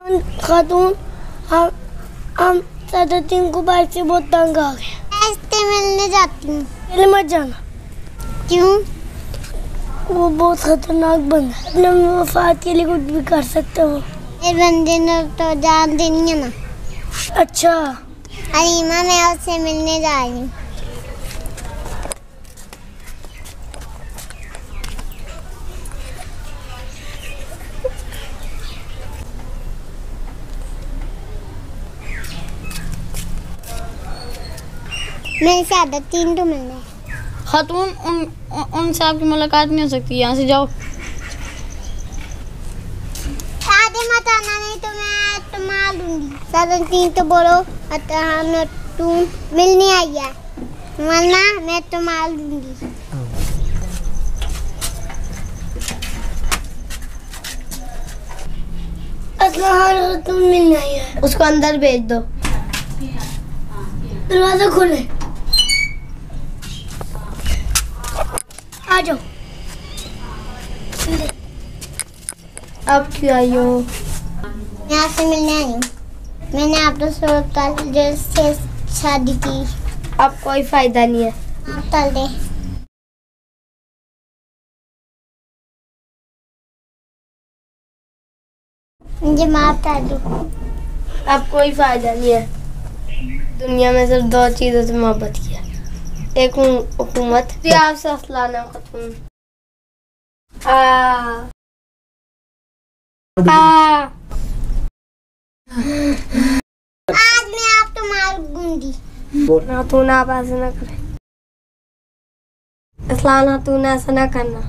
खातून हम सदतीन को बाइक से बहुत तंग आ गए। ऐसे मिलने जाती हूँ। पहले मत जाना। क्यों? वो बहुत खतरनाक बंदा है। अपने वफात के लिए कुछ भी कर सकते हो। इस बंदे ने तो जान देनी है ना। अच्छा अलीमा, मैं उससे मिलने जा रही हूँ। मेरे से आदत तीन तो मिलने। खातून उनसे आपकी मुलाकात नहीं हो सकती, यहाँ से जाओ। आधे मत आना, नहीं तो मैं तुम्हारा लूंगी। सादत तीन तो बोलो हम तुम मिलने आई है, वरना मैं तुम्हारा लूंगी। असला तुम मिलने आई है। उसको अंदर भेज दो। दरवाजा खोले। आ जाओ। अब क्यों आई हो? मैं आपसे मिलने आई हूँ। मैंने आप से शादी की। अब कोई फायदा नहीं है। आप तल दे। मुझे माफ कर दो। अब कोई फायदा नहीं है। दुनिया में सिर्फ दो चीजों से मोहब्बत की है, एक हुकूमत, आपसे असलाना खातून। आज मैं आप तुम्हारा लूंगी। ना तू ना आप ऐसा ना करे। असलाना तू ना ऐसा ना करना।